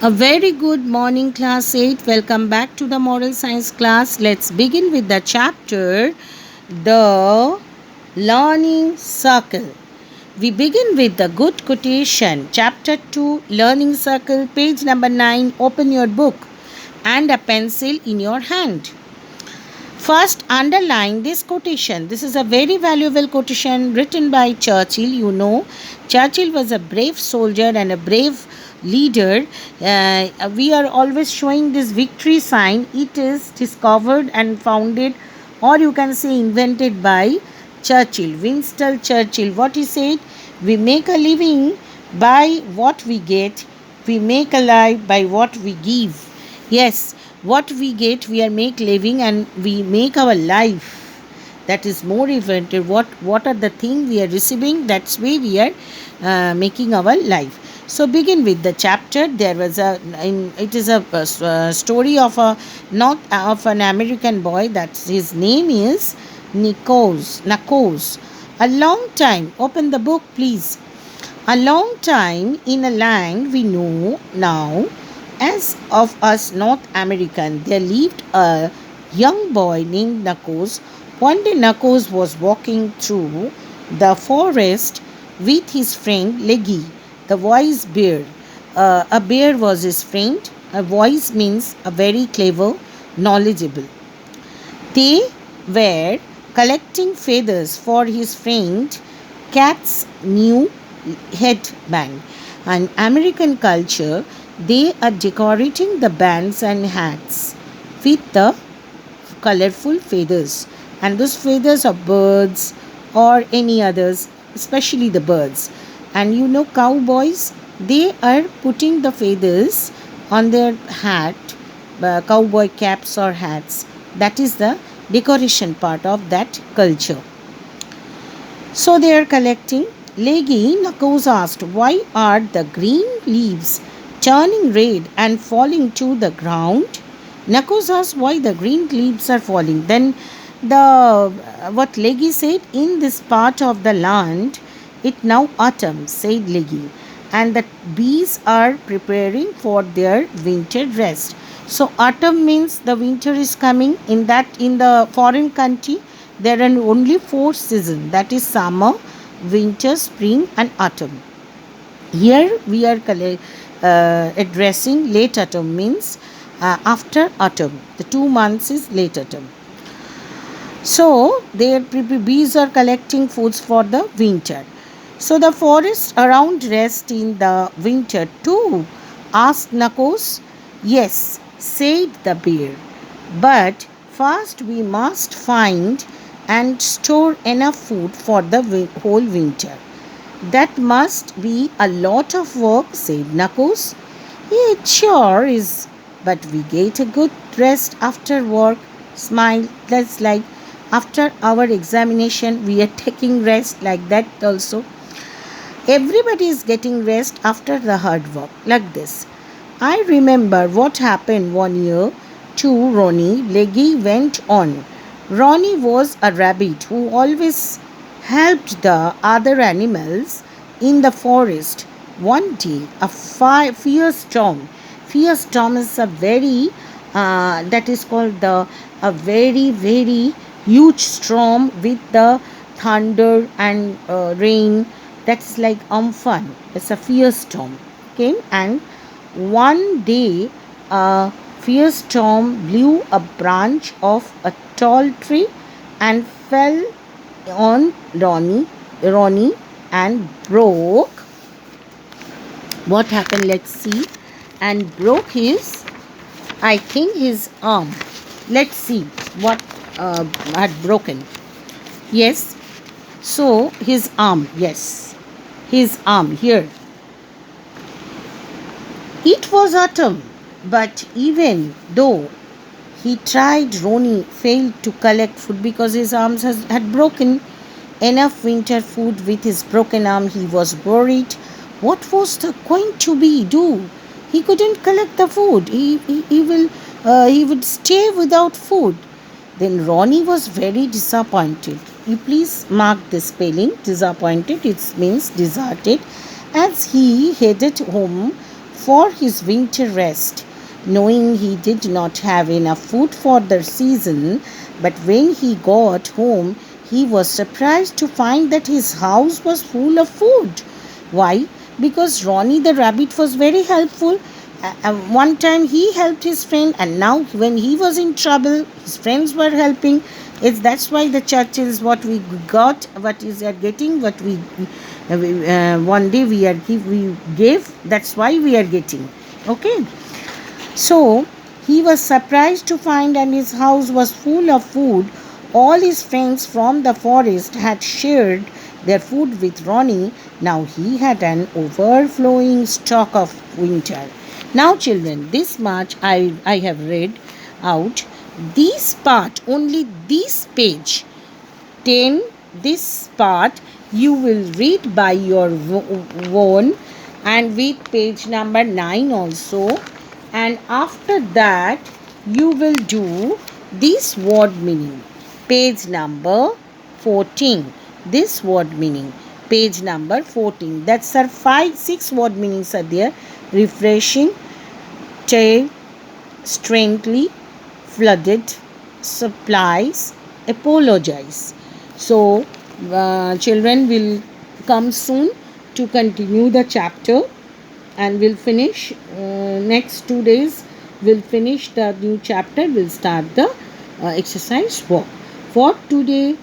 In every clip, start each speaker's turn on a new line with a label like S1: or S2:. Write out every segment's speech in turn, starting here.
S1: A very good morning, class 8. Welcome back to the moral science class. Let's begin with the chapter The Learning Circle. We begin with the good quotation. Chapter 2 Learning Circle, page number 9. Open your book and a pencil in your hand. First, underline this quotation. This is a very valuable quotation written by Churchill. You know, Churchill was a brave soldier and a brave leader. We are always showing this victory sign. It is discovered and founded, or you can say invented by Churchill, Winston Churchill. What he said: we make a living by what we get, we make a life by what we give. Yes, what we get, we are make living and we make our life. That is more important. What are the things we are receiving? That's why we are making our life. So begin with the chapter. There was it is a story of a not of an American boy. That his name is Nakos. A long time. Open the book, please. A long time in a land we know now as of us North American, there lived a young boy named Nakos. One day Nakos was walking through the forest with his friend Leggy, the wise bear. A bear was his friend. A wise means a very clever, knowledgeable. They were collecting feathers for his friend Cat's new headband. In American culture, they are decorating the bands and hats with the colorful feathers. And those feathers are birds or any others, especially the birds. And you know, cowboys, they are putting the feathers on their hat, cowboy caps or hats. That is the decoration part of that culture. So they are collecting. Leggy Nakos asked, why are the green leaves turning red and falling to the ground? Nakos asked why the green leaves are falling. Then what Leggy said, in this part of the land, it now autumn, said Leggy, and the bees are preparing for their winter rest. So autumn means the winter is coming. In the foreign country, there are only 4 seasons. That is summer, winter, spring, and autumn. Here we are addressing late autumn, means after autumn. The 2 months is late autumn. So their bees are collecting foods for the winter. So the forest around rest in the winter too, asked Nakos. Yes, said the bear. But first we must find and store enough food for the whole winter. That must be a lot of work, said Nakos. It sure is, but we get a good rest after work. Smile, that's like after our examination, we are taking rest like that also. Everybody is getting rest after the hard work, like this. I remember what happened one year to Ronnie, Leggy went on. Ronnie was a rabbit who always helped the other animals in the forest. One day, a fierce storm. Fierce storm is a very that is called a very huge storm with the thunder and rain. That's like Amphan. It's a fierce storm. Okay, and one day a fierce storm blew a branch of a tall tree and fell on Ronnie and broke. What happened? Let's see. And broke I think his arm. Let's see what had broken. Yes. So his arm. Yes. His arm here. It was autumn, but even though he tried, Ronnie failed to collect food because his arms had broken. Enough winter food with his broken arm, he was worried. What was going to be do? He couldn't collect the food. He would stay without food. Then Ronnie was very disappointed. You please mark the spelling. Disappointed, it means deserted. As he headed home for his winter rest, knowing he did not have enough food for the season. But when he got home, he was surprised to find that his house was full of food. Why? Because Ronnie the rabbit was very helpful. One time he helped his friend, and now when he was in trouble, his friends were helping. That's why the church is what we got, what is are getting, what one day we gave. That's why we are getting. Okay. So he was surprised to find that his house was full of food. All his friends from the forest had shared their food with Ronnie. Now he had an overflowing stock of winter. Now, children, this much I have read out. This part, only this page 10, this part you will read by your own, and with page number 9 also. And after that you will do this word meaning, page number 14. This word meaning, page number 14. That's our 6 word meanings are there: refreshing, tear, strangely, flooded, supplies, apologize. So children will come soon to continue the chapter, and we'll finish next 2 days. We'll finish the new chapter. We'll start the exercise work. For today,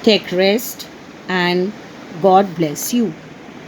S1: take rest and God bless you.